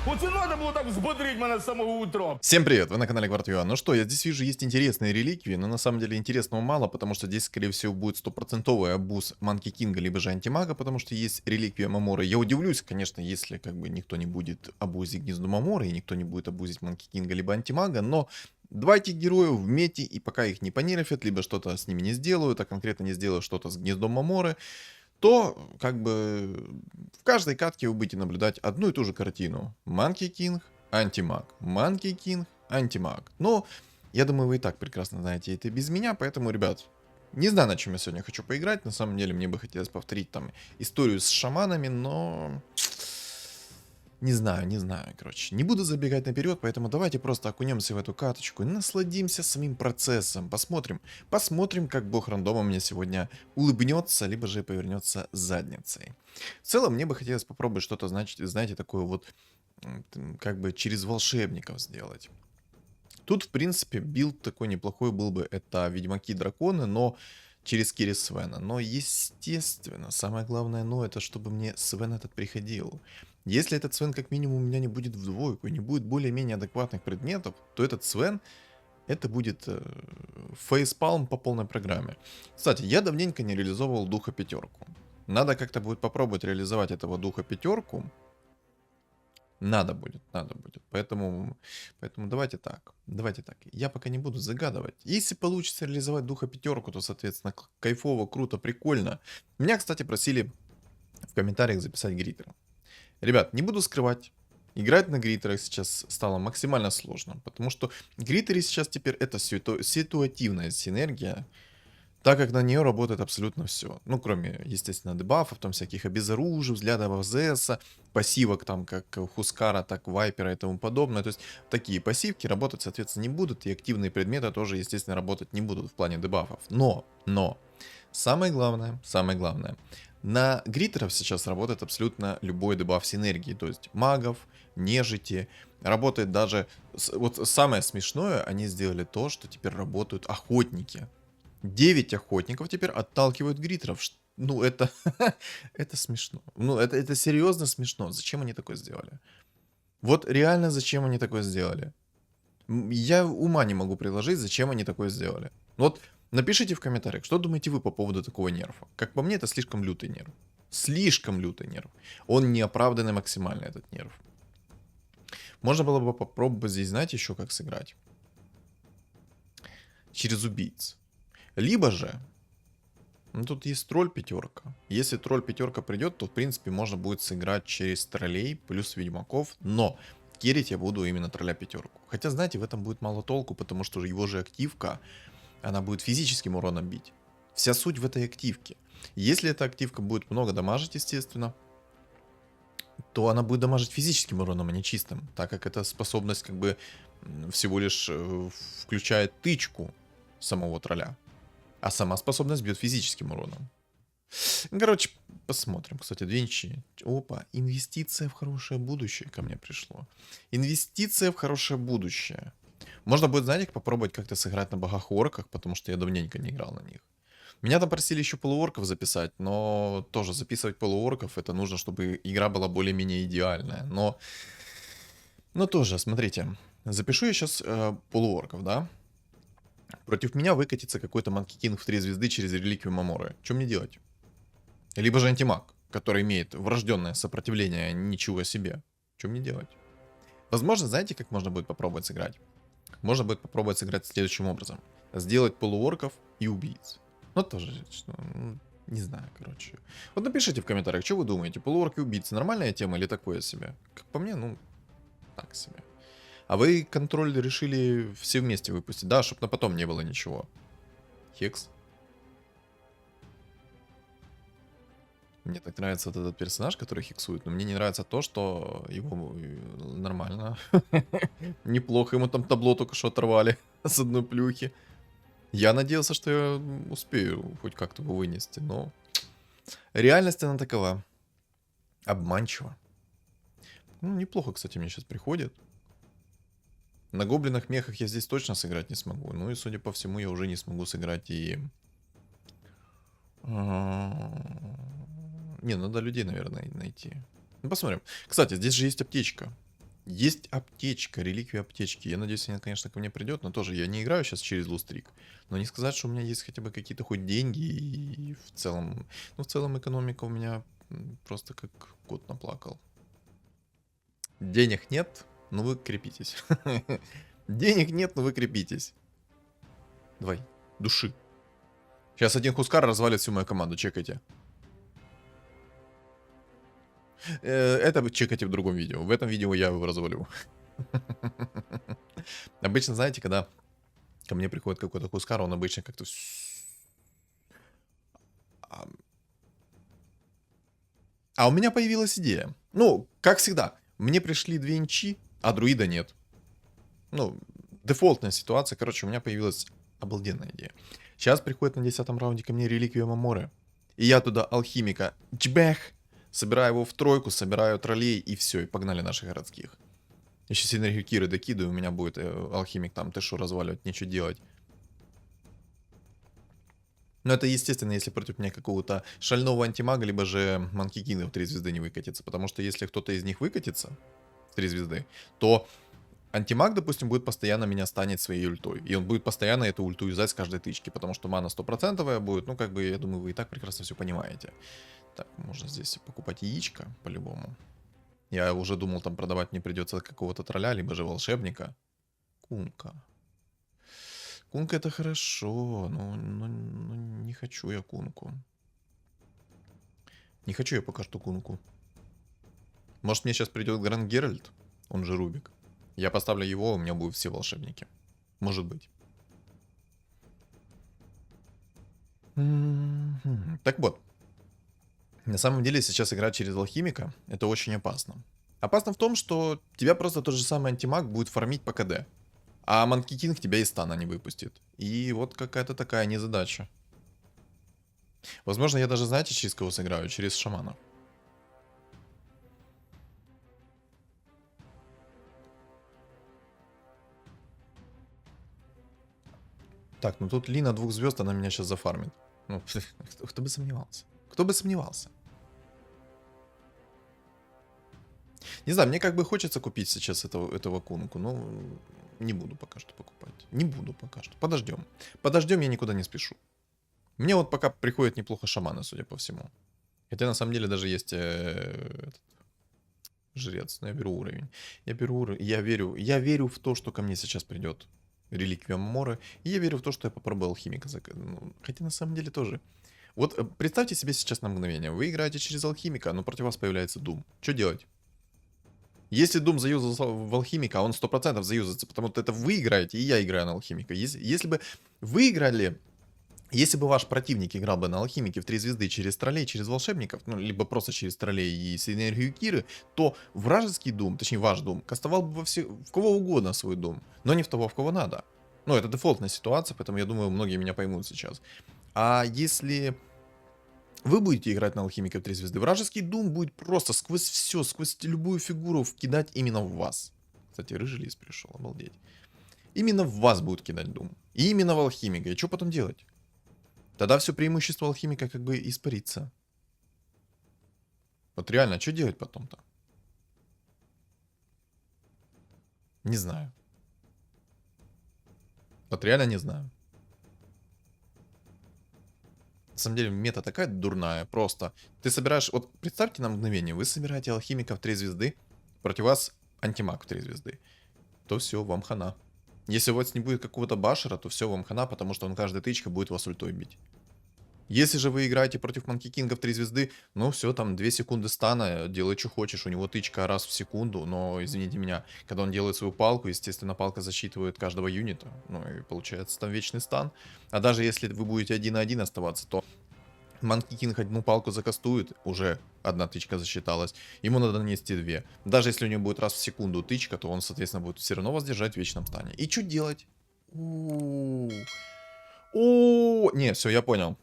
Оце надо було так взбодрить мене з самого утра. Всем привет, вы на канале Квартио. Ну что, я здесь вижу, есть интересные реликвии, но на самом деле интересного мало, потому что здесь, скорее всего, будет стопроцентовый абуз Манки Кинга, либо же Антимага, потому что есть реликвия Маморы. Я удивлюсь, конечно, если как бы никто не будет абузить Гнездо Маморы, и никто не будет абузить Манки Кинга, либо Антимага, но два этих героя в мете, и пока их не понерфят, либо что-то с ними не сделают, а конкретно не сделают что-то с Гнездом Маморы, то как бы в каждой катке вы будете наблюдать одну и ту же картину. Манки Кинг, Антимаг. Манки Кинг, Антимаг. Но я думаю, вы и так прекрасно знаете это без меня, поэтому, ребят, не знаю, на чем я сегодня хочу поиграть. На самом деле, мне бы хотелось повторить там историю с шаманами, но... Не знаю, короче. Не буду забегать наперед, поэтому давайте просто окунемся в эту каточку и насладимся самим процессом. Посмотрим, как бог рандома мне сегодня улыбнется, либо же повернется задницей. В целом, мне бы хотелось попробовать что-то, значит, знаете, такое вот, как бы через волшебников сделать. Тут, в принципе, билд такой неплохой был бы, это Ведьмаки-драконы, но через Кири Свена. Но, естественно, самое главное, это чтобы мне Свен этот приходил. Если этот Свен как минимум у меня не будет в двойку, не будет более-менее адекватных предметов, то этот Свен, это будет фейспалм по полной программе. Кстати, я давненько не реализовывал Духа Пятерку. Надо как-то будет попробовать реализовать этого Духа Пятерку. Надо будет. Поэтому давайте так. Я пока не буду загадывать. Если получится реализовать Духа Пятерку, то, соответственно, кайфово, круто, прикольно. Меня, кстати, просили в комментариях записать гриттер. Ребят, не буду скрывать. Играть на гриттерах сейчас стало максимально сложно. Потому что гриттеры сейчас теперь это ситуативная синергия. Так как на нее работает абсолютно все. Ну, кроме, естественно, дебафов, там всяких обезоружий, взглядов АЗС, пассивок, там, как Хускара, так Вайпера и тому подобное. То есть, такие пассивки работать, соответственно, не будут, и активные предметы тоже, естественно, работать не будут в плане дебафов. Но, самое главное, на гриттеров сейчас работает абсолютно любой дебаф синергии, то есть магов, нежити, работает даже, вот самое смешное, они сделали то, что теперь работают охотники. 9 охотников теперь отталкивают гриттеров. Ну, это... это смешно. Ну, это серьезно смешно. Зачем они такое сделали? Вот реально, зачем они такое сделали? Я ума не могу предложить, зачем они такое сделали. Вот напишите в комментариях, что думаете вы по поводу такого нерфа. Как по мне, это слишком лютый нерв. Слишком лютый нерв. Он неоправданный максимально, этот нерв. Можно было бы попробовать здесь, знаете, еще как сыграть? Через убийц. Либо же, ну тут есть тролль пятерка. Если тролль пятерка придет, то в принципе можно будет сыграть через троллей плюс ведьмаков, но керить я буду именно тролля пятерку. Хотя, знаете, в этом будет мало толку, потому что его же активка, она будет физическим уроном бить. Вся суть в этой активке. Если эта активка будет много дамажить, естественно, то она будет дамажить физическим уроном, а не чистым, так как эта способность как бы всего лишь включает тычку самого тролля. А сама способность бьет физическим уроном. Короче, посмотрим. Кстати, 2 ничьи. Опа, инвестиция в хорошее будущее ко мне пришло. Инвестиция в хорошее будущее. Можно будет, знаете, попробовать как-то сыграть на богах-орках, потому что я давненько не играл на них. Меня там просили еще полуорков записать, но тоже записывать полуорков, это нужно, чтобы игра была более-менее идеальная. Но тоже, смотрите, запишу я сейчас полуорков, да? Против меня выкатится какой-то Манки Кинг в 3 звезды через реликвию Маморы. Что мне делать? Либо же антимаг, который имеет врожденное сопротивление, ничего себе. Что мне делать? Возможно, знаете, как можно будет попробовать сыграть? Можно будет попробовать сыграть следующим образом. Сделать полуорков и убийц. Ну, тоже, не знаю, короче. Вот напишите в комментариях, что вы думаете, полуорки и убийцы нормальная тема или такое себе? Как по мне, так себе. А вы контроль решили все вместе выпустить, да, чтобы на потом не было ничего. Хекс. Мне так нравится вот этот персонаж, который хексует, но мне не нравится то, что его нормально. Неплохо ему там табло только что оторвали с одной плюхи. Я надеялся, что я успею хоть как-то его вынести, но... Реальность она такова. Обманчива. Ну, неплохо, кстати, мне сейчас приходит. На гоблинах мехах я здесь точно сыграть не смогу. Ну и, судя по всему, я уже не смогу сыграть и... Не, надо людей, наверное, найти. Ну, посмотрим. Кстати, здесь же есть аптечка. Есть аптечка, реликвия аптечки. Я надеюсь, она, конечно, ко мне придет, но тоже я не играю сейчас через лустрик. Но не сказать, что у меня есть хотя бы какие-то хоть деньги и в целом... Ну, в целом экономика у меня просто как кот наплакал. Денег нет, но вы крепитесь. Денег нет, но вы крепитесь. Давай, души. Сейчас один Хускар развалит всю мою команду, чекайте. Это вы чекайте в другом видео. В этом видео я его развалю. Обычно, знаете, когда ко мне приходит какой-то Хускар, он обычно как-то... А у меня появилась идея. Ну, как всегда, мне пришли 2 инчи, а друида нет. Ну, дефолтная ситуация. Короче, у меня появилась обалденная идея. Сейчас приходит на 10-м раунде ко мне реликвия Маморы. И я туда алхимика чбэх, собираю его в тройку, собираю троллей и все, и погнали наших городских. Еще синергию Киры докидываю, у меня будет алхимик там, ты что, разваливать, нечего делать. Но это естественно, если против меня какого-то шального антимага, либо же Манки Кинга в 3 звезды не выкатится. Потому что если кто-то из них выкатится в 3 звезды, то антимаг, допустим, будет постоянно меня станет своей ультой. И он будет постоянно эту ульту юзать с каждой тычки, потому что мана 100% будет. Ну, как бы, я думаю, вы и так прекрасно все понимаете. Так, можно здесь покупать яичко, по-любому. Я уже думал, там продавать мне придется какого-то тролля, либо же волшебника. Кунка. Кунка это хорошо, но не хочу я кунку. Не хочу я пока что кунку. Может, мне сейчас придет Гранд Геральт, он же Рубик. Я поставлю его, у меня будут все волшебники. Может быть. Так вот. На самом деле сейчас играть через алхимика это очень опасно. Опасно в том, что тебя просто тот же самый антимаг будет фармить по КД. А Манки Кинг тебя из стана не выпустит. И вот какая-то такая незадача. Возможно, я даже, знаете, через кого сыграю? Через шамана. Так, ну тут Лина 2 звезд, она меня сейчас зафармит. Ну, кто бы сомневался? Кто бы сомневался? Не знаю, мне как бы хочется купить сейчас этого кунку, но не буду пока что покупать. Не буду пока что. Подождем. Подождем, я никуда не спешу. Мне вот пока приходит неплохо шаманы, судя по всему. Хотя на самом деле даже есть этот жрец. Но я беру уровень. Я беру уровень. Я верю в то, что ко мне сейчас придет реликвия Маморы. И я верю в то, что я попробую алхимика. Ну, хотя на самом деле тоже. Вот представьте себе сейчас на мгновение. Вы играете через алхимика, но против вас появляется Дум. Что делать? Если Дум заюзался в алхимика, он 100% заюзается, потому что это вы играете, и я играю на алхимика. Если бы вы играли, если бы ваш противник играл бы на алхимике в 3 звезды через троллей, через волшебников, ну, либо просто через троллей и с энергией Киры, то вражеский Дум, точнее ваш Дум, кастовал бы в кого угодно свой Дум, но не в того, в кого надо. Ну, это дефолтная ситуация, поэтому я думаю, многие меня поймут сейчас. А если вы будете играть на алхимика в 3 звезды, вражеский Дум будет просто сквозь все, сквозь любую фигуру кидать именно в вас. Кстати, рыжий лис пришел, обалдеть. Именно в вас будет кидать Дум. И именно в алхимика. И что потом делать? Тогда все преимущество алхимика как бы испарится. Вот реально, что делать потом-то? Не знаю. Вот реально не знаю. На самом деле мета такая дурная, просто. Ты собираешь, вот представьте на мгновение, вы собираете алхимика в 3 звезды, против вас антимаг в 3 звезды. То все, вам хана. Если у вас не будет какого-то башера, то все, вам хана, потому что он каждой тычкой будет вас ультой бить. Если же вы играете против Манки Кинга в 3 звезды, ну все, там 2 секунды стана, делай что хочешь, у него тычка раз в секунду, но, извините меня, когда он делает свою палку, естественно, палка засчитывает каждого юнита, ну и получается там вечный стан. А даже если вы будете 1 на 1 оставаться, то Манки Кинг одну палку закастует, уже одна тычка засчиталась, ему надо нанести 2. Даже если у него будет раз в секунду тычка, то он, соответственно, будет все равно вас держать в вечном стане. И что делать? Не, все, я понял.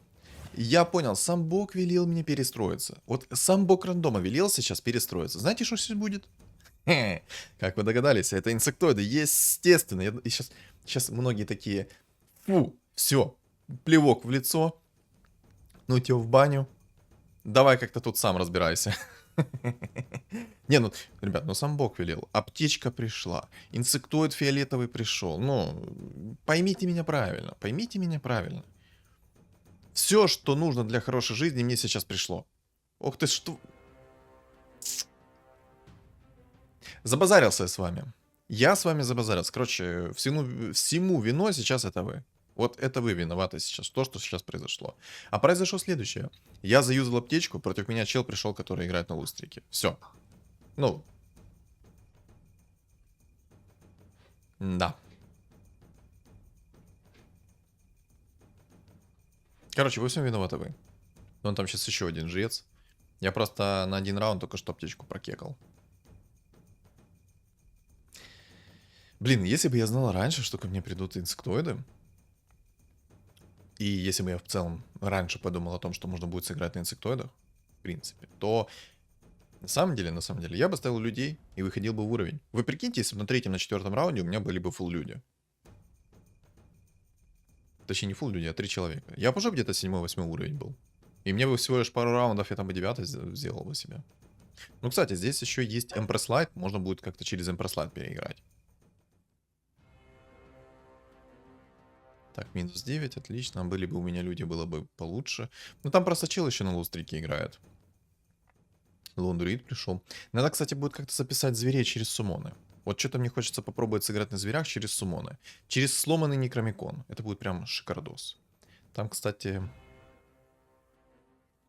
Я понял, сам Бог велел мне перестроиться. Вот сам Бог рандома велел сейчас перестроиться. Знаете, что сейчас будет? Как вы догадались, это инсектоиды, естественно. И сейчас многие такие, фу, все, плевок в лицо, ну тебя в баню. Давай как-то тут сам разбирайся. Не, ну, ребят, ну сам Бог велел. Аптечка пришла. Инсектоид фиолетовый пришел. Ну, поймите меня правильно. Поймите меня правильно. Все, что нужно для хорошей жизни, мне сейчас пришло. Ох ты, что... Забазарился я с вами. Я с вами забазарился. Короче, всему виной сейчас это вы. Вот это вы виноваты сейчас, то, что сейчас произошло. А произошло следующее. Я заюзал аптечку, против меня чел пришел, который играет на лустрике. Все. Ну, да. Короче, во всем виноваты вы. Вон там сейчас еще один жрец. Я просто на один раунд только что аптечку прокекал. Блин, если бы я знал раньше, что ко мне придут инсектоиды, и если бы я в целом раньше подумал о том, что можно будет сыграть на инсектоидах, в принципе, то на самом деле, я бы ставил людей и выходил бы в уровень. Вы прикиньте, если бы на третьем, на четвертом раунде у меня были бы фулл люди. Точнее, не фулл люди, а 3 человека. Я бы уже где-то 7-8 уровень был. И мне бы всего лишь пару раундов, я там бы 9 сделал бы себе. Ну, кстати, здесь еще есть Empress Light, можно будет как-то через Empress Light переиграть. Так, минус 9, отлично. Были бы у меня люди, было бы получше. Ну, там просто чел еще на лустрике играет. Лондурит пришел. Надо, кстати, будет как-то записать зверей через суммоны. Вот что-то мне хочется попробовать сыграть на зверях через суммоны. Через сломанный некромикон. Это будет прям шикардос. Там, кстати...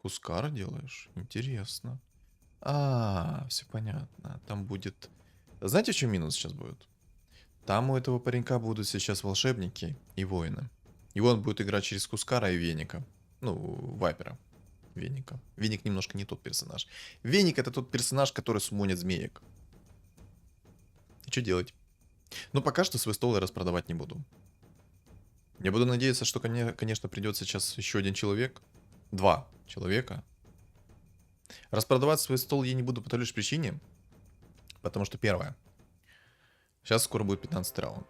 Кускар делаешь? Интересно. Все понятно. Там будет... Знаете, в чем минус сейчас будет? Там у этого паренька будут сейчас волшебники и воины. И он будет играть через Кускара и Веника. Ну, Вайпера. Веника. Веник немножко не тот персонаж. Веник это тот персонаж, который суммонит змеек. И что делать? Ну, пока что свой стол я распродавать не буду. Я буду надеяться, что, конечно, придет сейчас еще один человек. 2 человека. Распродавать свой стол я не буду по той лишь причине. Потому что первое. Сейчас скоро будет 15 раунд.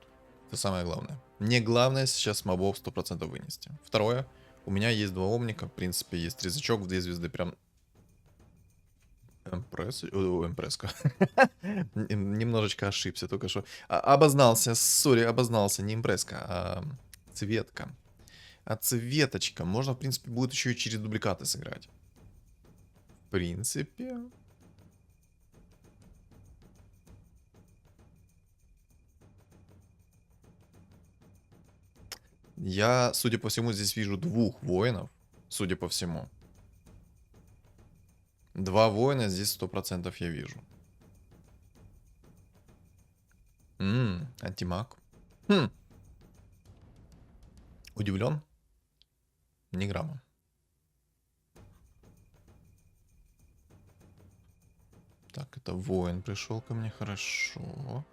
Это самое главное. Мне главное сейчас мобов 100% вынести. Второе. У меня есть 2 омника. В принципе, есть резачок в 2 звезды. Прям... Эмпреска. Немножечко ошибся только что. Обознался, сори, обознался. Не импреска, а цветка. А цветочка. Можно, в принципе, будет еще и через дубликаты сыграть. В принципе... Я, судя по всему, здесь вижу 2 воинов. Судя по всему. 2 воина здесь 100% я вижу. Антимаг. Удивлен? Ни грамма. Так, это воин пришел ко мне, хорошо.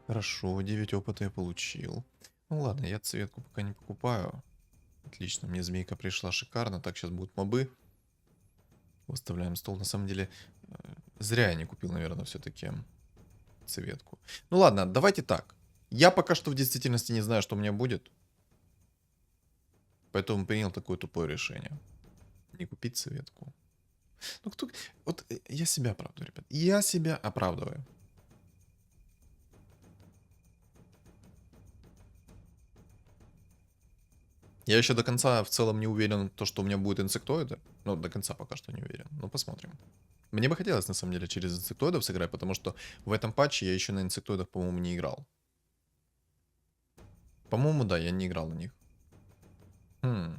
Хорошо, 9 опыта я получил. Ну ладно, я цветку пока не покупаю. Отлично, мне змейка пришла шикарно. Так, сейчас будут мобы. Выставляем стол. На самом деле, зря я не купил, наверное, все-таки цветку. Ну ладно, давайте так. Я пока что в действительности не знаю, что у меня будет. Поэтому принял такое тупое решение. Не купить цветку. Ну кто... Вот я себя оправдываю, ребят. Я себя оправдываю. Я еще до конца в целом не уверен, то, что у меня будет инсектоиды. Ну, до конца пока что не уверен. Ну, посмотрим. Мне бы хотелось, на самом деле, через инсектоидов сыграть, потому что в этом патче я еще на инсектоидах, по-моему, не играл. По-моему, да, я не играл на них. Ну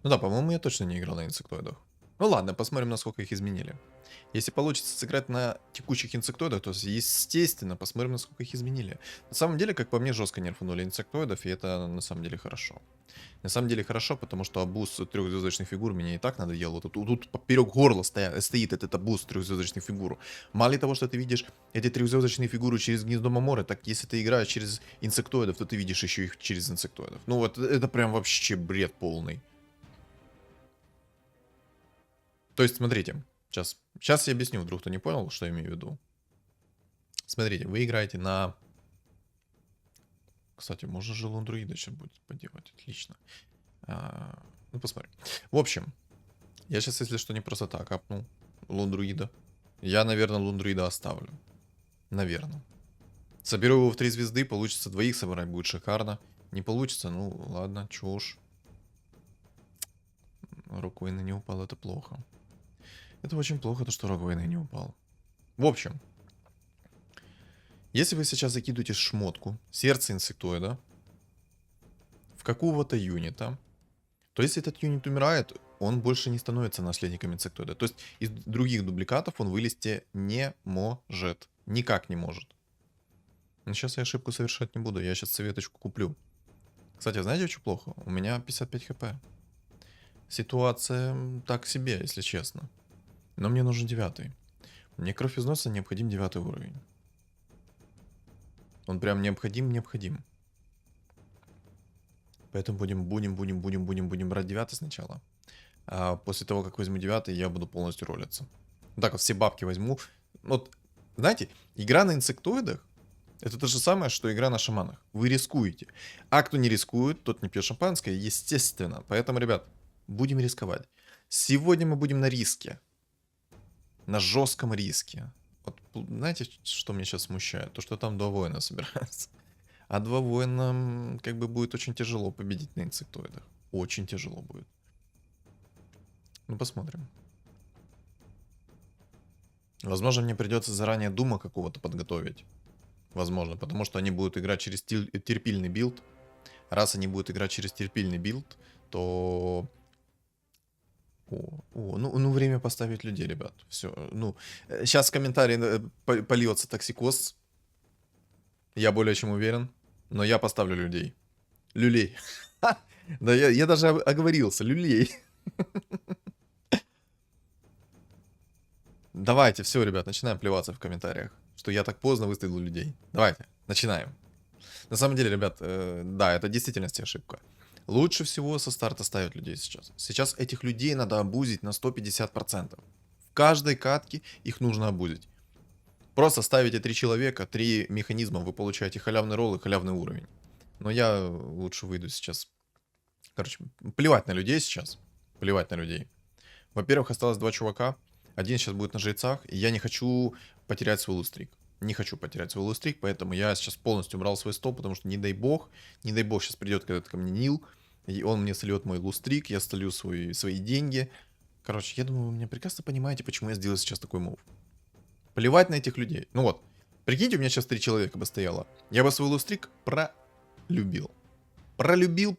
да, по-моему, я точно не играл на инсектоидах. Ну ладно, посмотрим, насколько их изменили. Если получится сыграть на текущих инсектоидах, то, естественно, посмотрим, насколько их изменили. На самом деле, как по мне, жестко нерфанули инсектоидов, и это на самом деле хорошо. На самом деле хорошо, потому что абуз 3-звездочных фигур меня и так надоел. Вот тут поперек горла стоит этот абуз 3-звездочных фигур. Мало ли того, что ты видишь эти 3-звездочные фигуры через гнездо Маморы, так если ты играешь через инсектоидов, то ты видишь еще их через инсектоидов. Ну вот, это прям вообще бред полный. То есть, смотрите, сейчас я объясню, вдруг кто не понял, что я имею в виду. Смотрите, вы играете на... Кстати, можно же лондруида сейчас будет поделать, отлично. Ну, посмотрим. В общем, я сейчас, если что, не просто так апнул лундруида. Я, наверное, лундруида оставлю. Наверное. Соберу его в 3 звезды, получится двоих собрать, будет шикарно. Не получится, ну ладно, чё уж. Рок войны не упал, это плохо. Это очень плохо, то что рок войны не упал. В общем, если вы сейчас закидываете шмотку, сердце инсектоида, в какого-то юнита, то если этот юнит умирает, он больше не становится наследником инсектоида. То есть из других дубликатов он вылезти не может. Никак не может. Но сейчас я ошибку совершать не буду, я сейчас советочку куплю. Кстати, знаете, что плохо? У меня 55 хп. Ситуация так себе, если честно. Но мне нужен 9. Мне кровь из носа необходим 9 уровень. Он прям необходим. Поэтому будем брать 9 сначала. А после того, как возьму 9, я буду полностью ролиться. Так вот, все бабки возьму. Вот, знаете, игра на инсектоидах это то же самое, что игра на шаманах. Вы рискуете. А кто не рискует, тот не пьет шампанское, естественно. Поэтому, ребят, будем рисковать. Сегодня мы будем на риске. На жестком риске. Вот, знаете, что меня сейчас смущает? То, что там 2 воина собираются. А 2 воина, как бы, будет очень тяжело победить на инсектоидах. Очень тяжело будет. Ну, посмотрим. Возможно, мне придется заранее дума какого-то подготовить. Возможно, потому что они будут играть через терпильный билд. Раз они будут играть через терпильный билд, то... ну время поставить людей, ребят. Все, ну... Сейчас в комментарии польется токсикоз. Я более чем уверен. Но я поставлю людей. Люлей. Да я даже оговорился. Люлей. Давайте, все, ребят, начинаем плеваться в комментариях. Что я так поздно выставил людей. Давайте, начинаем. На самом деле, ребят, да, это в действительности ошибка. Лучше всего со старта ставить людей сейчас. Сейчас этих людей надо обузить на 150%. В каждой катке их нужно обузить. Просто ставите 3 человека, 3 механизма, вы получаете халявный ролл и халявный уровень. Но я лучше выйду сейчас. Короче, плевать на людей сейчас. Плевать на людей. Во-первых, осталось 2 чувака. Один сейчас будет на жрецах, и я не хочу потерять свой лустрик. Не хочу потерять свой лустрик, поэтому я сейчас полностью убрал свой стол, потому что не дай бог сейчас придет когда-то ко мне Нил, и он мне сольет мой лустрик, я столю свои деньги. Короче, я думаю, вы меня прекрасно понимаете, почему я сделал сейчас такой мув. Плевать на этих людей. Ну вот, прикиньте, у меня сейчас 3 человека бы стояло. Я бы свой лустрик пролюбил. Пролюбил.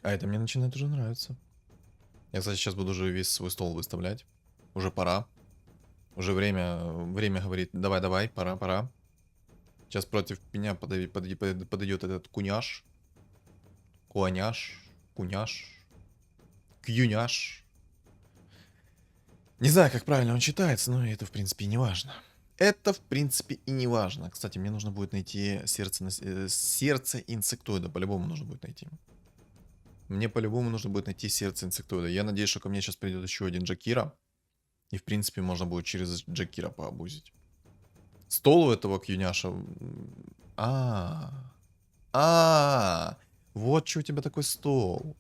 А это мне начинает уже нравиться. Я, кстати, сейчас буду уже весь свой стол выставлять. Уже пора. Уже время говорит, давай, пора. Сейчас против меня подойдет этот куняш. Куняш. Кюняш. Не знаю, как правильно он читается, но это, в принципе, и не важно. Это, в принципе, и не важно. Кстати, мне нужно будет найти сердце инсектоида. По-любому нужно будет найти. Мне по-любому нужно будет найти сердце инсектоида. Я надеюсь, что ко мне сейчас придет еще один Джакира. И, в принципе, можно будет через Джакира пообузить. Стол у этого кьюняша... Вот что у тебя такой стол.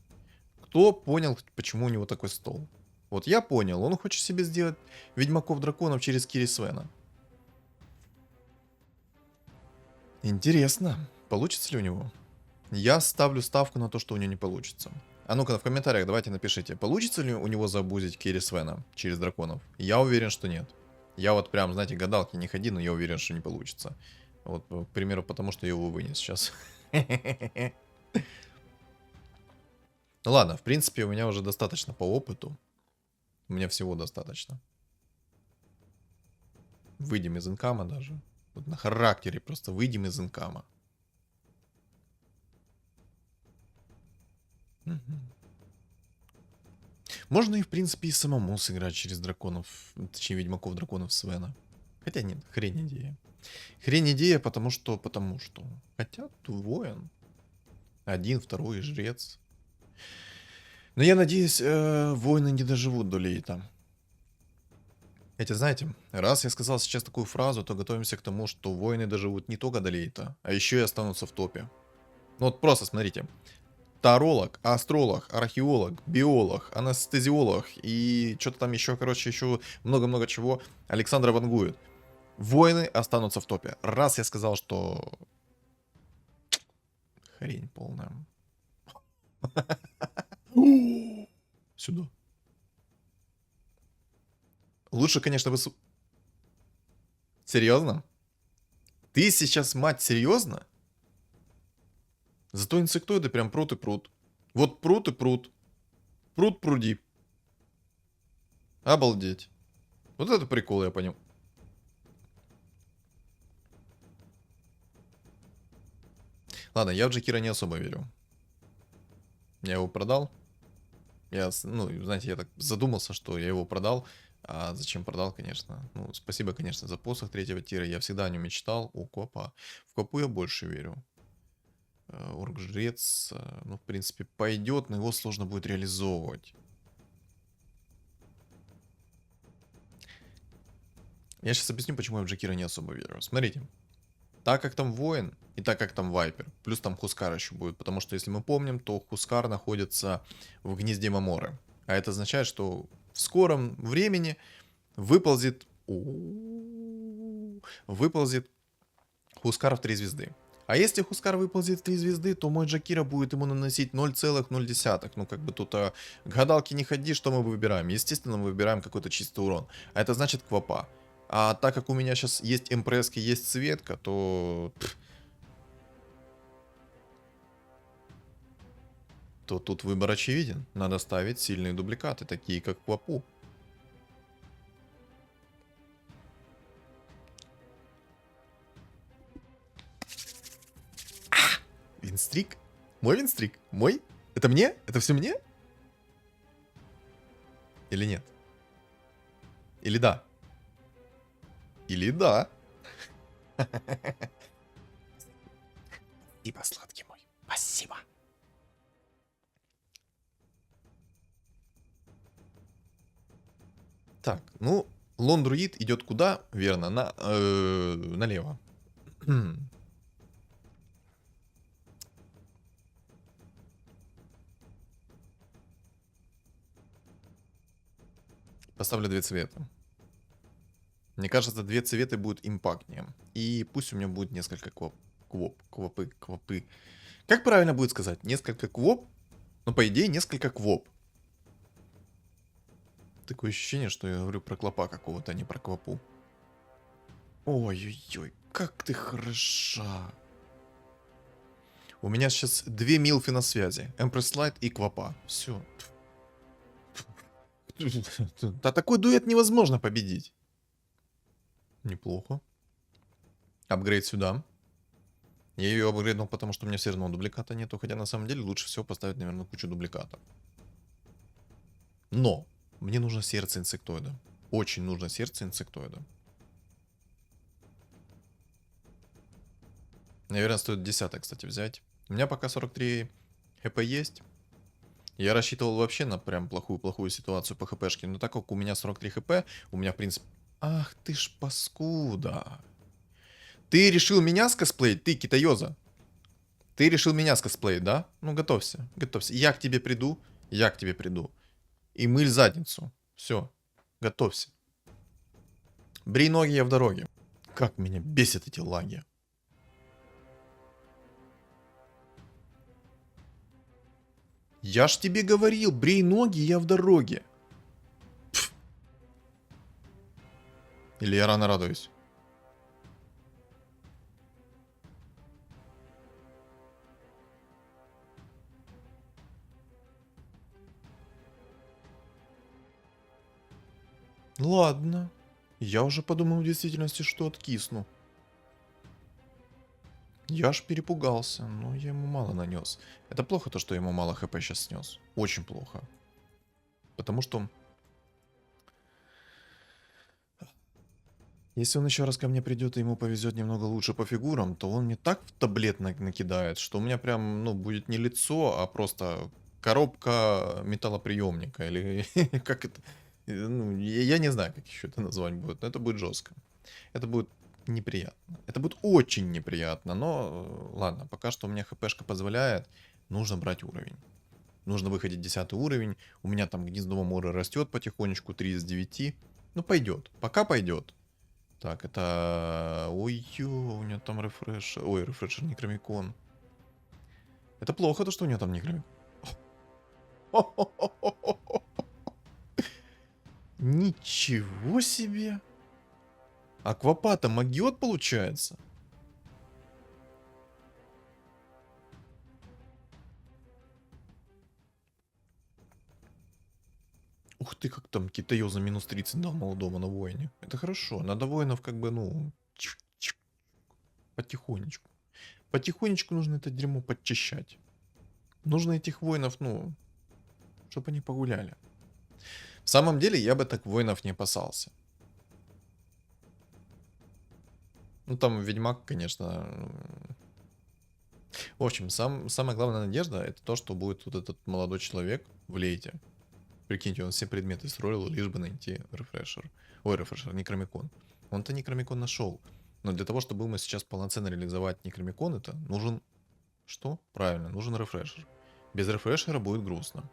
Кто понял, почему у него такой стол? Вот я понял. Он хочет себе сделать Ведьмаков-драконов через Кири Свена. Интересно, получится ли у него? Я ставлю ставку на то, что у него не получится. А ну-ка в комментариях давайте напишите, получится ли у него забузить Кири Свена через драконов. Я уверен, что нет. Я вот прям, знаете, гадалки не ходи, но я уверен, что не получится. Вот, к примеру, потому что я его вынес сейчас. Ну ладно, в принципе, у меня уже достаточно по опыту. У меня всего достаточно. Выйдем из инкама даже. Вот на характере просто выйдем из инкама. Можно и, в принципе, и самому сыграть через драконов, точнее, ведьмаков драконов Свена. Хотя нет, хрень идея. Хрень идея, потому что. Хотя тут воин. Один, второй, жрец. Но я надеюсь, воины не доживут до лейта. Хотя, знаете, раз я сказал сейчас такую фразу, то готовимся к тому, что воины доживут не только до лейта, а еще и останутся в топе. Ну вот просто смотрите. Таролог, астролог, археолог, биолог, анестезиолог и что-то там еще, короче, еще много-много чего Александра вангует. Воины останутся в топе. Раз я сказал, что... Хрень полная. Сюда. Лучше, конечно, бы... Серьезно? Ты сейчас, мать, серьезно? Зато инсектоиды прям прут и прут. Вот прут и прут. Пруд пруди. Обалдеть. Вот это прикол, я понял. Ладно, я в Джекира не особо верю. Я его продал. Ну, знаете, я так задумался, что я его продал. А зачем продал, конечно. Ну, спасибо, конечно, за посох третьего тира. Я всегда о нем мечтал. У Копа. В Копу я больше верю. Орг-жрец, ну, в принципе, пойдет, но его сложно будет реализовывать. Я сейчас объясню, почему я в Джекира не особо верю. Смотрите. Так как там воин, и так как там вайпер, плюс там Хускар еще будет, потому что, если мы помним, то Хускар находится в гнезде Маморы. А это означает, что в скором времени выползет Хускар в 3 звезды. А если Хускар выползет в 3 звезды, то мой Джакира будет ему наносить 0,0. Ну, как бы тут к гадалке не ходи, что мы выбираем. Естественно, мы выбираем какой-то чистый урон. А это значит квапа. А так как у меня сейчас есть МПСки, есть Светка, то... то тут выбор очевиден. Надо ставить сильные дубликаты, такие как квапу. Винстрик? Мой винстрик? Мой? Это мне? Это все мне? Или нет? Или да? Или да? Спасибо, сладкий мой. Спасибо. Так, ну, лон-друид идет куда? Верно, налево. Поставлю 2 цвета. Мне кажется, 2 цвета будут импактнее. И пусть у меня будет несколько квопы. Как правильно будет сказать? Несколько квоп? Ну, по идее, несколько квоп. Такое ощущение, что я говорю про клопа какого-то, а не про квопу. Ой-ой-ой, как ты хороша. У меня сейчас 2 милфи на связи. Эмпресс Лайт и квопа. Все. Да такой дуэт невозможно победить. Неплохо. Апгрейд сюда. Я ее апгрейднул, потому что у меня все равно дубликата нету. Хотя на самом деле лучше всего поставить, наверное, кучу дубликатов. Но мне нужно сердце инсектоида. Очень нужно сердце инсектоида. Наверное, стоит 10, кстати, взять. У меня пока 43 хп есть. Я рассчитывал вообще на прям плохую ситуацию по хпшке. Но так как у меня 43 хп, у меня, в принципе... Ах ты ж паскуда. Ты решил меня скосплеить? Ты, китаёза. Ты решил меня скосплеить, да? Ну, готовься, готовься. Я к тебе приду. И мыль задницу. Все, готовься. Брей ноги, я в дороге. Как меня бесят эти лаги. Я ж тебе говорил, брей ноги, я в дороге. Пф. Или я рано радуюсь? Ладно. Я уже подумал в действительности, что откисну. Я аж перепугался, но я ему мало нанес. Это плохо то, что я ему мало хп сейчас снес. Очень плохо. Потому что... Если он еще раз ко мне придет и ему повезет немного лучше по фигурам, то он мне так в таблет накидает, что у меня прям, ну, будет не лицо, а просто коробка металлоприемника. Или как это... Ну, я не знаю, как еще это назвать будет, но это будет жестко. Это будет неприятно. Это будет очень неприятно, но ладно, пока что у меня хпшка позволяет, нужно брать уровень. Нужно выходить 10 уровень. У меня там гнездо Маморы растет потихонечку, 3 из 9. Ну, пойдет. Пока пойдет. Так, это... Ой-ё, у него там рефрешер. Ой, рефрешер Некромикон. Это плохо, то, что у него там Некромикон. Ничего себе! Аквапата магиот получается? Ух ты, как там Китаё за минус 30 дал молодому на воине. Это хорошо. Надо воинов как бы, ну, потихонечку. Потихонечку нужно это дерьмо подчищать. Нужно этих воинов, ну, чтобы они погуляли. В самом деле, я бы так воинов не опасался. Ну, там Ведьмак, конечно... В общем, самая главная надежда, это то, что будет вот этот молодой человек в лейте. Прикиньте, он все предметы строил, лишь бы найти рефрешер. Ой, рефрешер, Некромикон. Он-то Некромикон нашел. Но для того, чтобы мы сейчас полноценно реализовать Некромикон, это нужен... Что? Правильно, нужен рефрешер. Без рефрешера будет грустно.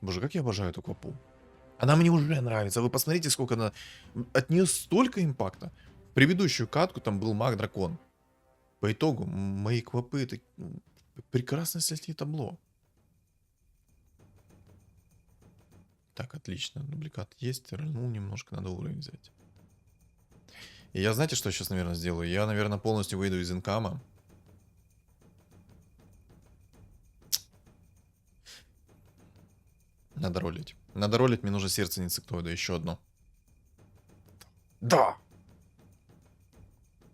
Боже, как я обожаю эту квапу. Она мне уже нравится. Вы посмотрите, сколько она... От нее столько импакта. В предыдущую катку там был маг-дракон. По итогу, мои квапы это прекрасное слетие табло. Так, отлично. Дубликат есть. Рольнул немножко, надо уровень взять. И я, знаете, что сейчас, наверное, сделаю? Я, наверное, полностью выйду из инкама. Надо ролить. Надо ролить, мне нужно сердце инсектоида, еще одно. Да!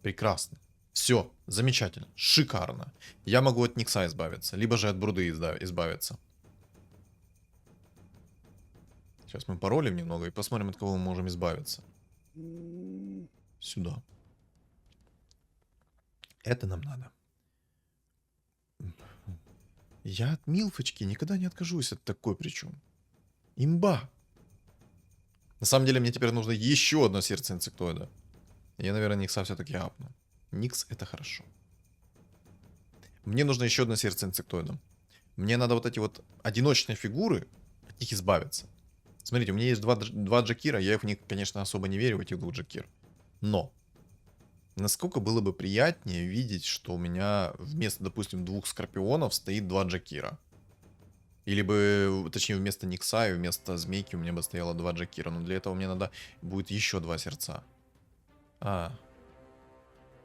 Прекрасно. Все, замечательно, шикарно. Я могу от Никса избавиться, либо же от Бруды избавиться. Сейчас мы паролим немного и посмотрим, от кого мы можем избавиться. Сюда. Это нам надо. Я от Милфочки никогда не откажусь от такой причем. Имба. На самом деле мне теперь нужно еще одно сердце инсектоида. Я, наверное, Никса все-таки апну. Никс это хорошо. Мне нужно еще одно сердце инсектоида. Мне надо вот эти вот одиночные фигуры, от них избавиться. Смотрите, у меня есть два Джакира, я в них, конечно, особо не верю, в этих двух Джакир. Но, насколько было бы приятнее видеть, что у меня вместо, допустим, двух Скорпионов стоит два Джакира. Или бы, точнее, вместо Никса и вместо Змейки у меня бы стояло два Джакира. Но для этого мне надо будет еще два сердца.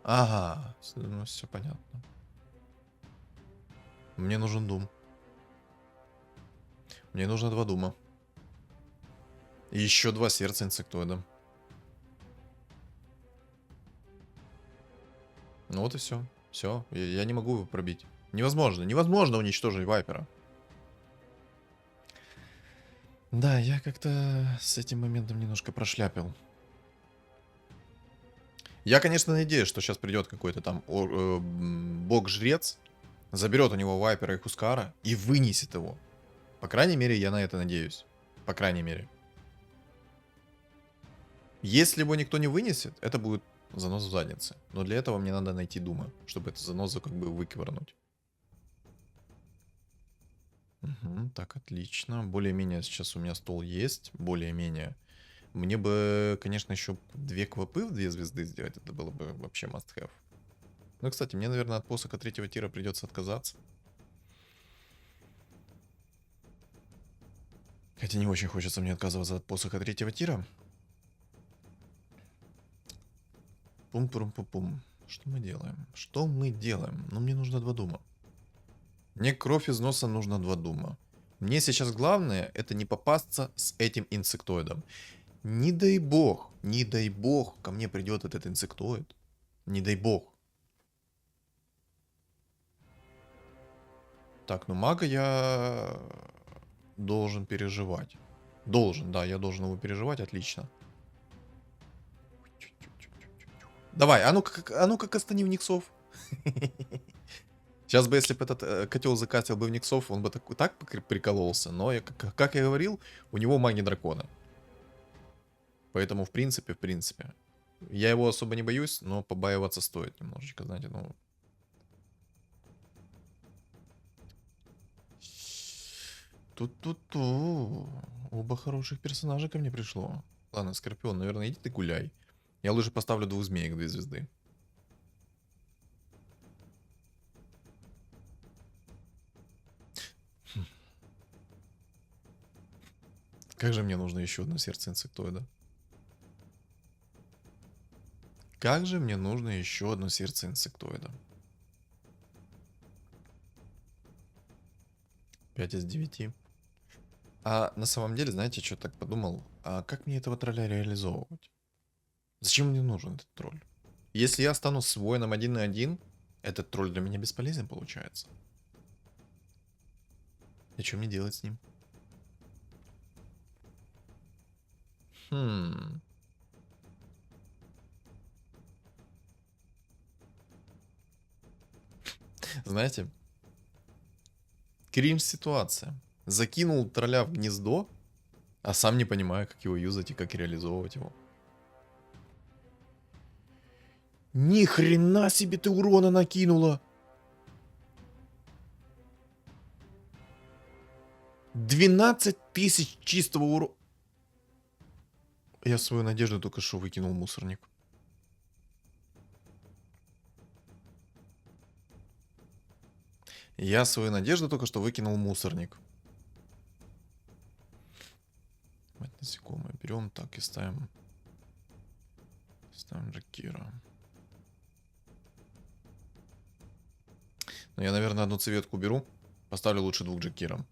Ага, ну все понятно. Мне нужен Дум. Мне нужно два Дума. И еще два сердца инсектоида. Ну вот и все. Все, я не могу его пробить. Невозможно, невозможно уничтожить Вайпера. Да, я как-то с этим моментом немножко прошляпил. Я, конечно, надеюсь, что сейчас придет какой-то там бог-жрец, заберет у него Вайпера и Хускара и вынесет его. По крайней мере, я на это надеюсь. По крайней мере. Если его никто не вынесет, это будет занос в заднице. Но для этого мне надо найти Дума, чтобы эту занозу как бы выковырнуть. Угу, так, отлично. Более-менее сейчас у меня стол есть. Более-менее. Мне бы, конечно, еще две квапы в 2 звезды сделать. Это было бы вообще must have. Ну, кстати, мне, наверное, от посоха 3-го тира придется отказаться. Хотя не очень хочется мне отказываться от посоха 3-го тира. Пум-пум-пум-пум. Что мы делаем? Что мы делаем? Ну, мне нужно 2 дума. Мне кровь из носа нужно 2 дума. Мне сейчас главное, это не попасться с этим инсектоидом. Не дай бог, ко мне придет этот инсектоид. Не дай бог. Так, ну мага я должен переживать. Должен, да, я должен его переживать, отлично. Давай, а ну-ка, останив Никсов. Сейчас бы, если бы этот котел закатил бы в Никсов, он бы так прикололся. Но, как я говорил, у него маги дракона. Поэтому, в принципе. Я его особо не боюсь, но побаиваться стоит немножечко, знаете, ну... Ту-ту-ту. Оба хороших персонажа ко мне пришло. Ладно, Скорпион, наверное, иди ты гуляй. Я лучше поставлю 2 змеек, 2 звезды. Как же мне нужно еще одно сердце инсектоида? Как же мне нужно еще одно сердце инсектоида? 5 из 9. А на самом деле, знаете, что так подумал? А как мне этого тролля реализовывать? Зачем мне нужен этот тролль? Если я останусь с воином 1 на 1, этот тролль для меня бесполезен получается. И что мне делать с ним? Хм. Знаете, кринж ситуация. Закинул тролля в гнездо, а сам не понимаю, как его юзать и как реализовывать его. Ни хрена себе ты урона накинула! 12 тысяч чистого урона. Я свою надежду только что выкинул в мусорник. Я свою надежду только что выкинул в мусорник. Мать насекомое. Берем так и ставим. Ставим Джакира. Но я, наверное, одну цветку беру. Поставлю лучше 2 Джакира.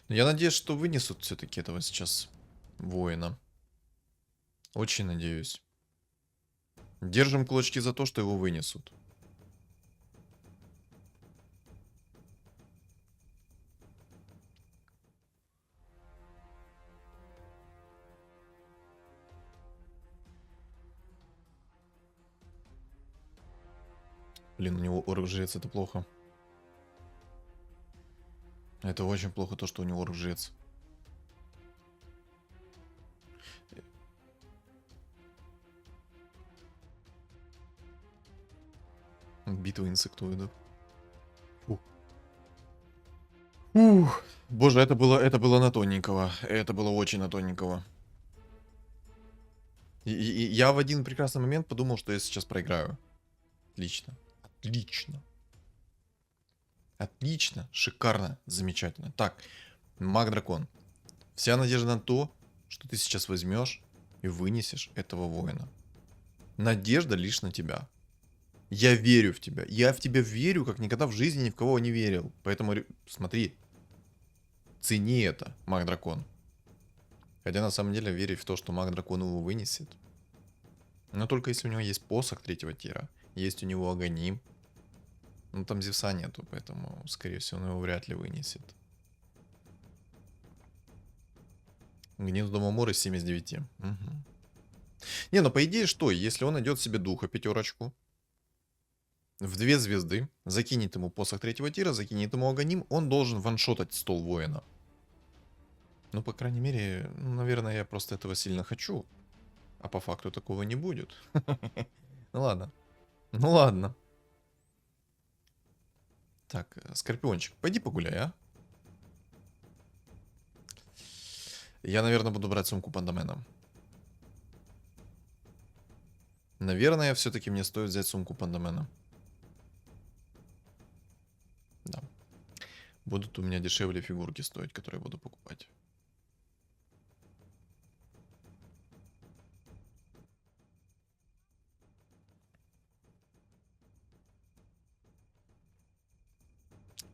Но я надеюсь, что вынесут все-таки этого сейчас воина. Очень надеюсь. Держим кулачки за то, что его вынесут. Блин, у него орк-жрец, это плохо. Это очень плохо, то, что у него орк-жрец. Битва инсектоидов. Ух. Боже, это было на тоненького. Это было очень на тоненького. И я в один прекрасный момент подумал, что я сейчас проиграю. Отлично. Отлично. Отлично. Шикарно. Замечательно. Так, маг-дракон. Вся надежда на то, что ты сейчас возьмешь и вынесешь этого воина. Надежда лишь на тебя. Я верю в тебя. Я в тебя верю, как никогда в жизни ни в кого не верил. Поэтому смотри. Цени это, маг-дракон. Хотя на самом деле верить в то, что маг-дракон его вынесет. Но только если у него есть посох 3-го тира. Есть у него агоним. Ну там Зевса нету, поэтому скорее всего он его вряд ли вынесет. Гнездо Маморы 7 из 9. Угу. Не, ну по идее что, если он найдет себе духа 5, в 2 звезды, закинет ему посох 3-го тира, закинет ему агоним, он должен ваншотать стол воина. Ну, по крайней мере, наверное, я просто этого сильно хочу. А по факту такого не будет. Ну ладно. Ну ладно. Так, Скорпиончик, пойди погуляй, а? Я, наверное, буду брать сумку Пандамена. Наверное, все-таки мне стоит взять сумку Пандамена. Да. Будут у меня дешевле фигурки стоить, которые я буду покупать.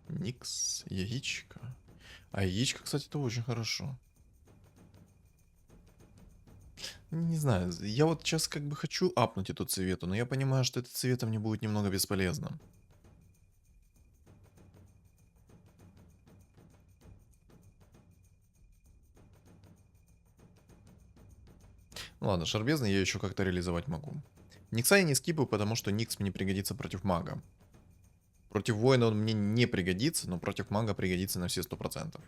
Никс, яичко. А яичко, кстати, это очень хорошо. Не знаю, я вот сейчас как бы хочу апнуть эту цвету, но я понимаю, что эта цвета мне будет немного бесполезна. Ну ладно, шарбезный я еще как-то реализовать могу. Никса я не скипаю, потому что Никс мне пригодится против мага. Против воина он мне не пригодится, но против мага пригодится на все 100%.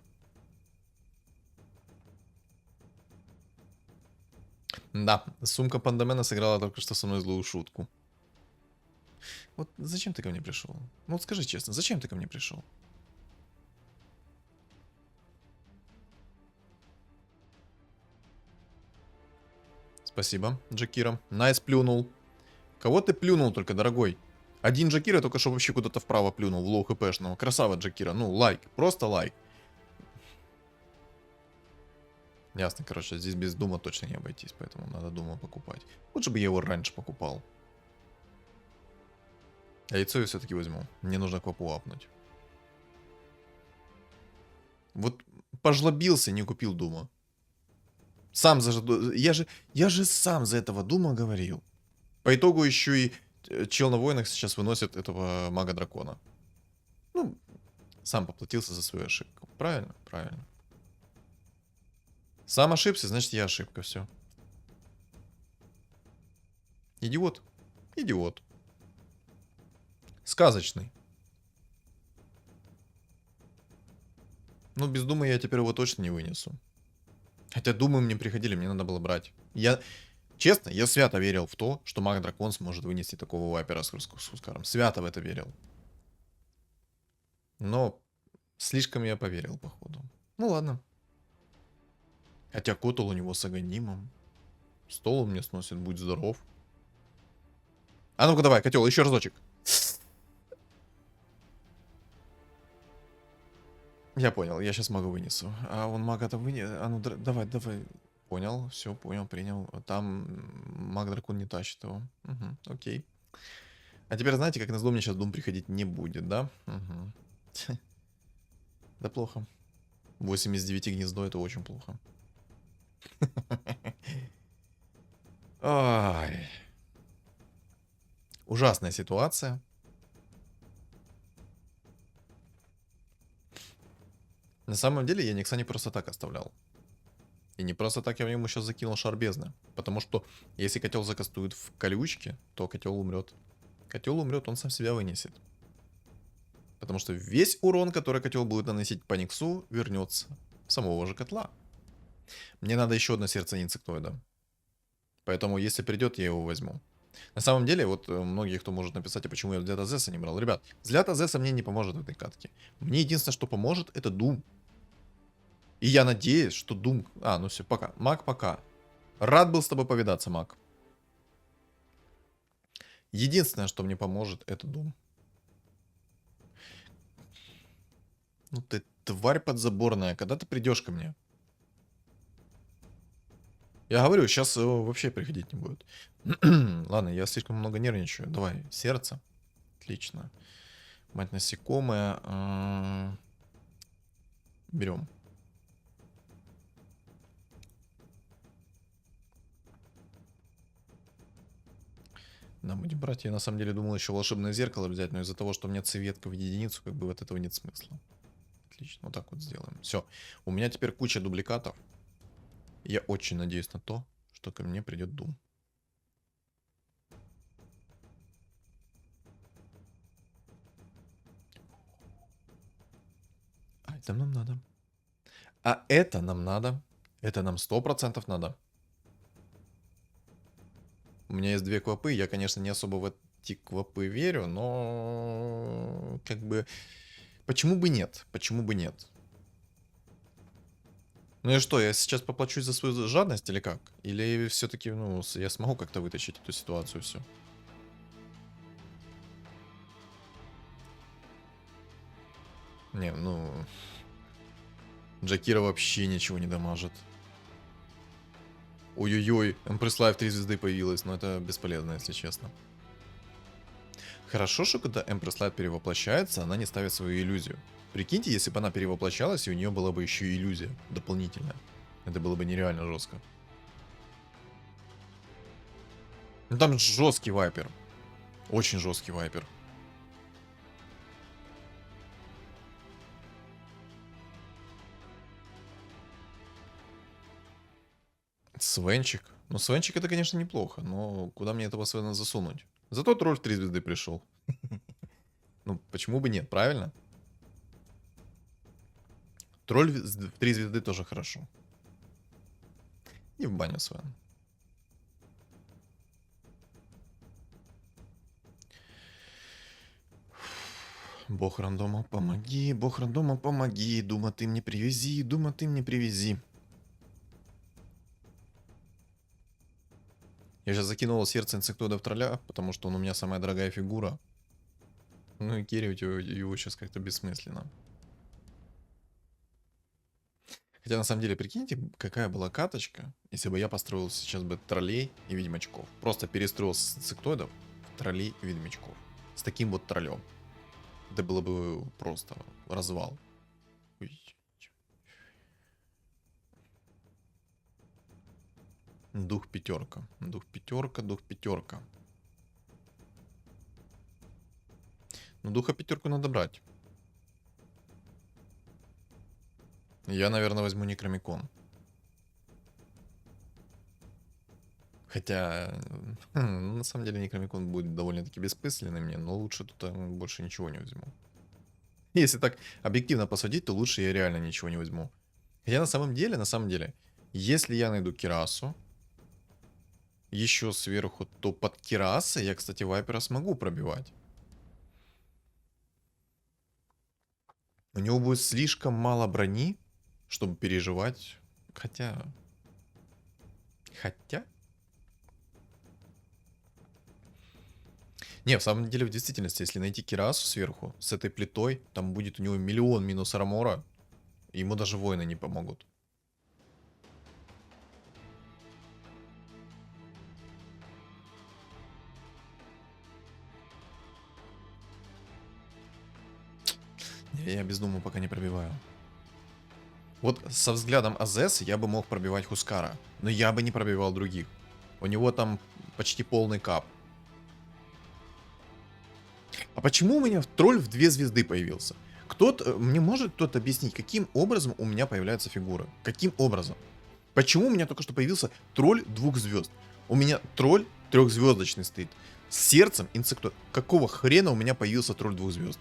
Да, сумка Пандамена сыграла только что со мной злую шутку. Вот зачем ты ко мне пришел? Ну вот скажи честно, зачем ты ко мне пришел? Спасибо, Джакира. Найс плюнул. Кого ты плюнул только, дорогой? Один Джакира только что вообще куда-то вправо плюнул, в лоу хпшного. Красава Джакира, ну лайк, просто лайк. Ясно, короче, здесь без дума точно не обойтись, поэтому надо дума покупать. Лучше бы я его раньше покупал. Яйцо я все-таки возьму. Мне нужно квапу апнуть. Вот пожлобился, не купил дума. Сам я же сам за этого дума говорил. По итогу еще и чел на воинах сейчас выносит этого мага-дракона. Ну, сам поплатился за свою ошибку. Правильно? Правильно. Сам ошибся, значит я ошибка, все. Идиот. Идиот. Сказочный. Ну, без думы я теперь его точно не вынесу. Хотя думы мне приходили, мне надо было брать. Честно, я свято верил в то, что маг-дракон сможет вынести такого вайпера с Хускаром. Свято в это верил. Но слишком я поверил, походу. Ну ладно. Хотя Котл у него с Аганимом. Стол он мне сносит, будь здоров. А ну-ка давай, котел, еще разочек. Я понял, я сейчас мага вынесу. А он мага-то вынес. А ну давай, давай. Понял, все, понял, принял. Там маг-дракон не тащит его. Угу, окей. А теперь знаете, как назло мне сейчас Дум приходить не будет, да? Угу. Да плохо. 8 из 9 гнездо, это очень плохо. Ай. Ужасная ситуация. На самом деле я Никса не просто так оставлял. И не просто так я ему сейчас закинул шар бездны. Потому что если котел закастует в колючке, то котел умрет. Котел умрет, он сам себя вынесет. Потому что весь урон, который котел будет наносить по Никсу, вернется в самого же котла. Мне надо еще одно сердце инсектоида. Поэтому если придет, я его возьму. На самом деле, вот многие, кто может написать, а почему я взлята Зесса не брал. Ребят, взлята Зесса мне не поможет в этой катке. Мне единственное, что поможет, это Doom. И я надеюсь, что Doom... А, ну все, пока. Маг, пока. Рад был с тобой повидаться, Маг. Единственное, что мне поможет, это Doom. Ну ты тварь подзаборная, когда ты придешь ко мне? Я говорю, сейчас вообще приходить не будет. Ладно, я слишком много нервничаю. Давай, сердце. Отлично. Мать насекомая. Берем. Да, будем брать. Я на самом деле думал еще волшебное зеркало взять, но из-за того, что у меня цветка в единицу, как бы от этого нет смысла. Отлично, вот так вот сделаем. Все. У меня теперь куча дубликатов. Я очень надеюсь на то, что ко мне придет Doom. А это нам надо. А это нам надо. Это нам 100% надо. У меня есть 2 квапы. Я, конечно, не особо в эти квапы верю, но... Как бы... Почему бы нет? Почему бы нет? Ну и что, я сейчас поплачусь за свою жадность или как? Или все-таки, ну, я смогу как-то вытащить эту ситуацию всю? Не, ну... Джакира вообще ничего не дамажит. Ой-ой-ой, Empress Life 3 звезды появилась, но это бесполезно, если честно. Хорошо, что когда Empress Light перевоплощается, она не ставит свою иллюзию. Прикиньте, если бы она перевоплощалась, и у нее была бы еще и иллюзия дополнительная. Это было бы нереально жестко. Ну там жесткий вайпер. Очень жесткий вайпер. Свенчик. Ну, Свенчик это, конечно, неплохо, но куда мне этого Свена засунуть? Зато тролль в 3 звезды пришел. Ну, почему бы нет, правильно? Тролль в 3 звезды тоже хорошо. И в баню Свен. Бог рандома, помоги, бог рандома, помоги. Дума ты мне привези, дума ты мне привези. Я сейчас закинул сердце инсектоида в тролля, потому что он у меня самая дорогая фигура. Ну и керрить его сейчас как-то бессмысленно. Хотя на самом деле, прикиньте, какая была каточка, если бы я построил сейчас бы троллей и ведьмачков. Просто перестроил с инсектоидов в троллей и ведьмачков. С таким вот троллем. Это было бы просто развал. Ой. Дух пятерка. Дух пятерка, дух пятерка. Ну, духа пятерку надо брать. Я, наверное, возьму Некромикон. Хотя, на самом деле, Некромикон будет довольно-таки бессмысленный мне, но лучше тут больше ничего не возьму. Если так объективно посудить, то лучше я реально ничего не возьму. Хотя на самом деле, если я найду Кирасу, еще сверху, то под Кирасой я, кстати, Вайпера смогу пробивать. У него будет слишком мало брони, чтобы переживать. Хотя... Не, в самом деле, в действительности, если найти Кирасу сверху, с этой плитой, там будет у него миллион минус армора, и ему даже воины не помогут. Не, я без дума пока не пробиваю. Вот со взглядом Азес я бы мог пробивать Хускара, но я бы не пробивал других. У него там почти полный кап. А почему у меня тролль в 2 звезды появился? Мне может кто-то объяснить, каким образом у меня появляются фигуры? Каким образом? Почему у меня только что появился тролль 2 звезд? У меня тролль 3-звездочный стоит. С сердцем инсектоид. Какого хрена у меня появился тролль 2 звезд?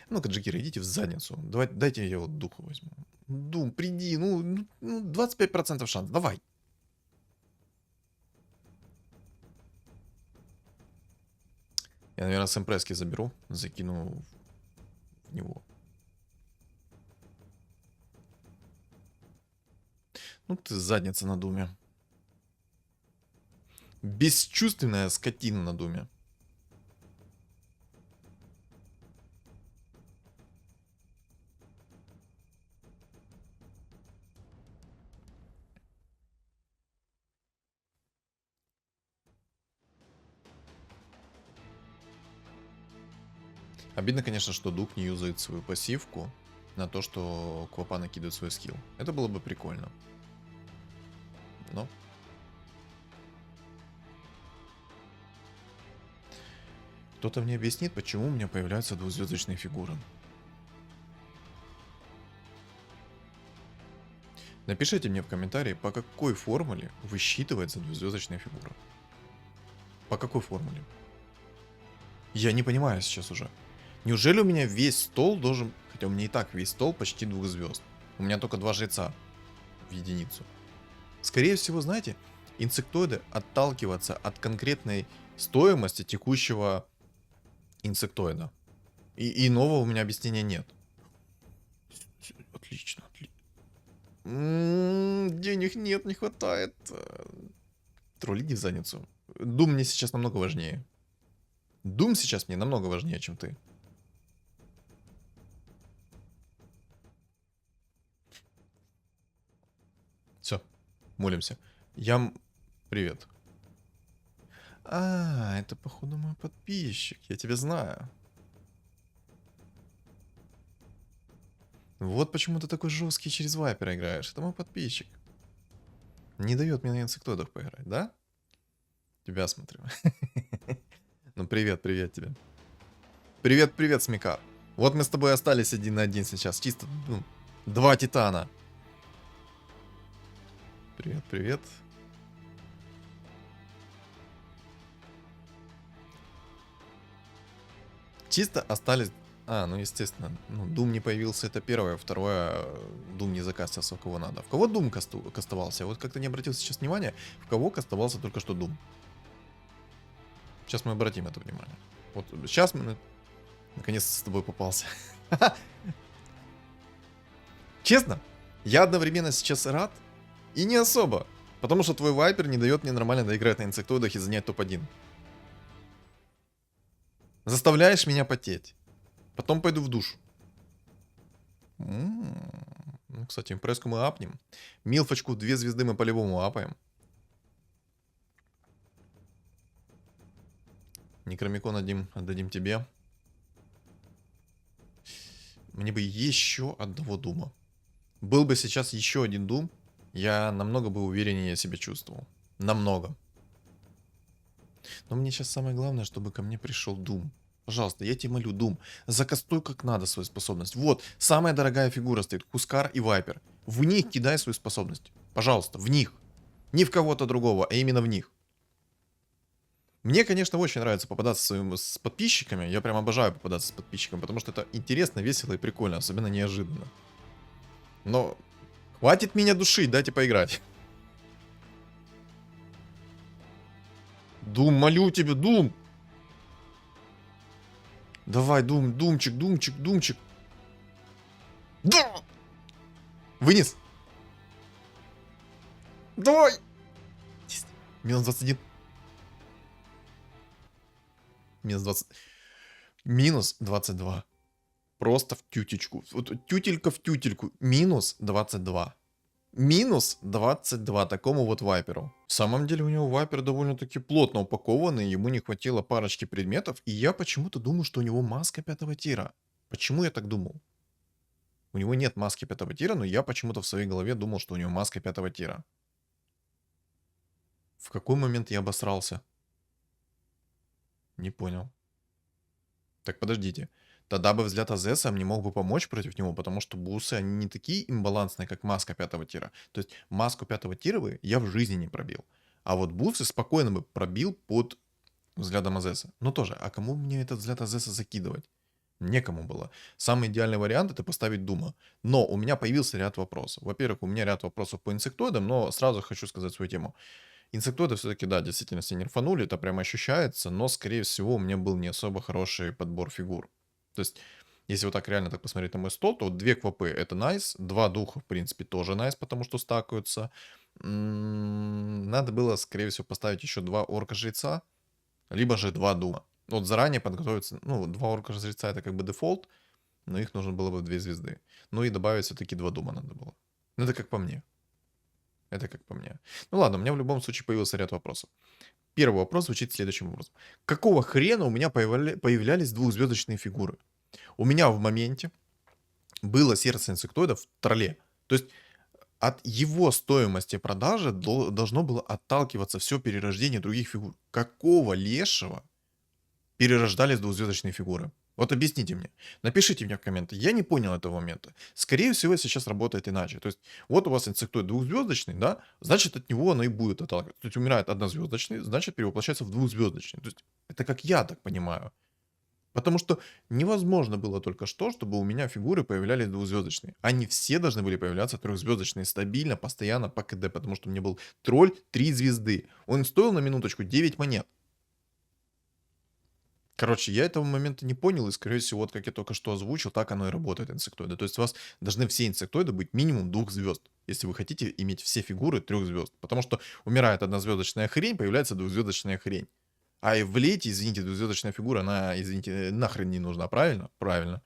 Ну-ка, Джекира, идите в задницу. Давайте, дайте я вот духу возьму. Дум, приди, 25% шанс, давай. Я, наверное, с импресски заберу, закину в него. Ну ты задница на думе. Бесчувственная скотина на думе. Обидно, конечно, что дух не юзает свою пассивку на то, что Квапа накидывает свой скилл. Это было бы прикольно. Но... Кто-то мне объяснит, почему у меня появляются 2-звездочные фигуры. Напишите мне в комментарии, по какой формуле высчитывается 2-звездочная фигура. По какой формуле? Я не понимаю сейчас уже. Неужели у меня весь стол должен... Хотя у меня и так весь стол почти 2 звезд. У меня только 2 жреца в единицу. Скорее всего, знаете, инсектоиды отталкиваются от конкретной стоимости текущего инсектоида. И иного у меня объяснения нет. Отлично, отлично. Денег нет, не хватает. Тролль, иди в задницу. Дум мне сейчас намного важнее. Дум сейчас мне намного важнее, чем ты. Все, молимся. Привет. А, это походу мой подписчик. Я тебя знаю. Вот почему ты такой жесткий через вайпера играешь. Это мой подписчик. Не дает мне на инсектоидах поиграть, да? Тебя смотрю. Ну, привет тебе. Привет, Смекар. Вот мы с тобой остались 1 на 1 сейчас. Чисто, ну, 2 титана. Привет, привет. Чисто остались... А, ну естественно. Ну, Дум не появился, это первое. Второе, Дум не закастился, в кого надо. В кого Дум кастовался? Вот как-то не обратил сейчас внимания, в кого кастовался только что Дум. Сейчас мы обратим это внимание. Вот сейчас мы наконец с тобой попался. Честно, я одновременно сейчас рад и не особо. Потому что твой вайпер не дает мне нормально доиграть на инсектоидах и занять топ-1. Заставляешь меня потеть. Потом пойду в душ. Ну, кстати, импресску мы апнем. Милфочку 2 звезды мы по-любому апаем. Некромикон отдадим тебе. Мне бы еще одного дума. Был бы сейчас еще один дум, я намного бы увереннее себя чувствовал. Намного. Но мне сейчас самое главное, чтобы ко мне пришел дум. Пожалуйста, я тебя молю, Дум, закастуй как надо свою способность. Вот, самая дорогая фигура стоит, Хускар и Вайпер. В них кидай свою способность. Пожалуйста, в них. Не в кого-то другого, а именно в них. Мне, конечно, очень нравится попадаться с подписчиками. Я прям обожаю попадаться с подписчиками, потому что это интересно, весело и прикольно, особенно неожиданно. Но хватит меня душить, дайте поиграть. Дум, молю тебя, Дум! Давай, Думчик. Да! Вынес. Давай! Минус 21. Минус 20. Минус 22. Просто в тютечку. Вот тютелька в тютельку. Минус 22. Минус 22 такому вот вайперу. В самом деле у него вайпер довольно-таки плотно упакованный, ему не хватило парочки предметов, и я почему-то думаю, что у него маска 5 тира. Почему я так думал? У него нет маски 5 тира, но я почему-то в своей голове думал, что у него маска 5 тира. В какой момент я обосрался? Не понял. Так, подождите. Тогда бы взгляд Азеса мне мог бы помочь против него, потому что бусы, они не такие имбалансные, как маска 5 тира. То есть маску 5 тира бы я в жизни не пробил. А вот бусы спокойно бы пробил под взглядом Азеса. Но тоже, а кому мне этот взгляд Азеса закидывать? Некому было. Самый идеальный вариант это поставить Дума. Но у меня появился ряд вопросов. Во-первых, у меня ряд вопросов по инсектоидам, но сразу хочу сказать свою тему. Инсектоиды все-таки, да, действительно все нерфанули, это прям ощущается, но, скорее всего, у меня был не особо хороший подбор фигур. То есть, если вот так реально так посмотреть на мой стол, то вот 2 квапы это найс, 2 духа, в принципе, тоже найс, потому что стакаются. Надо было, скорее всего, поставить еще 2 орка-жреца, либо же 2 дума. Вот заранее подготовиться, ну, 2 орка-жреца это как бы дефолт, но их нужно было бы 2 звезды. Ну и добавить все-таки 2 дума надо было. Ну это как по мне. Это как по мне. Ну ладно, у меня в любом случае появился ряд вопросов. Первый вопрос звучит следующим образом. Какого хрена у меня появлялись двухзвездочные фигуры? У меня в моменте было сердце инсектоида в тролле. То есть от его стоимости продажи должно было отталкиваться все перерождение других фигур. Какого лешего перерождались двухзвездочные фигуры? Вот объясните мне. Напишите мне в комменты. Я не понял этого момента. Скорее всего, сейчас работает иначе. То есть, вот у вас инсектоид двухзвездочный, да, значит, от него оно и будет отталкиваться. То есть, умирает однозвездочный, значит, перевоплощается в двухзвездочный. То есть, это как я так понимаю. Потому что невозможно было только что, чтобы у меня фигуры появлялись двухзвездочные. Они все должны были появляться трехзвездочные стабильно, постоянно по КД, потому что у меня был тролль 3 звезды. Он стоил на минуточку 9 монет. Короче, я этого момента не понял, и, скорее всего, вот как я только что озвучил, так оно и работает, инсектоиды. То есть у вас должны все инсектоиды быть минимум 2 звезд, если вы хотите иметь все фигуры 3 звезд. Потому что умирает однозвездочная хрень, появляется двухзвездочная хрень. А и в лете, извините, двухзвездочная фигура, она, извините, нахрен не нужна, правильно? Правильно.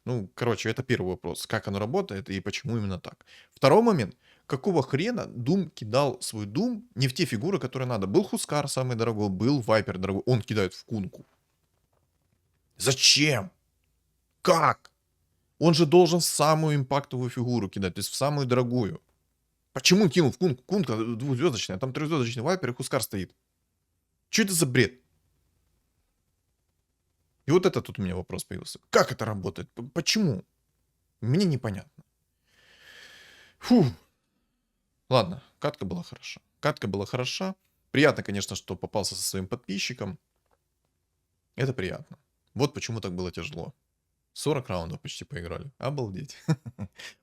Ну, короче, это первый вопрос. Как оно работает и почему именно так. Второй момент. Какого хрена Дум кидал свой Дум не в те фигуры, которые надо? Был Хускар самый дорогой, был Вайпер дорогой. Он кидает в кунку. Зачем? Как? Он же должен в самую импактовую фигуру кидать, то есть в самую дорогую. Почему он кинул в кунку? Кунка двухзвездочная, а там трехзвездочный вайпер и Хускар стоит. Что это за бред? И вот это тут у меня вопрос появился. Как это работает? Почему? Мне непонятно. Фу. Ладно, катка была хороша. Катка была хороша. Приятно, конечно, что попался со своим подписчиком. Это приятно. Вот почему так было тяжело. 40 раундов почти поиграли. Обалдеть.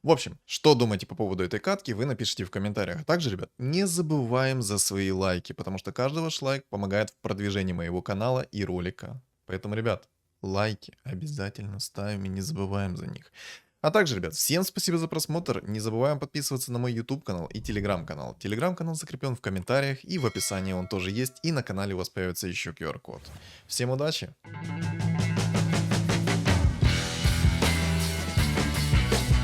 В общем, что думаете по поводу этой катки, вы напишите в комментариях. А также, ребят, не забываем за свои лайки, потому что каждый ваш лайк помогает в продвижении моего канала и ролика. Поэтому, ребят, лайки обязательно ставим и не забываем за них. А также, ребят, всем спасибо за просмотр. Не забываем подписываться на мой YouTube канал и Telegram канал. Telegram канал закреплен в комментариях и в описании он тоже есть. И на канале у вас появится еще QR-код. Всем удачи!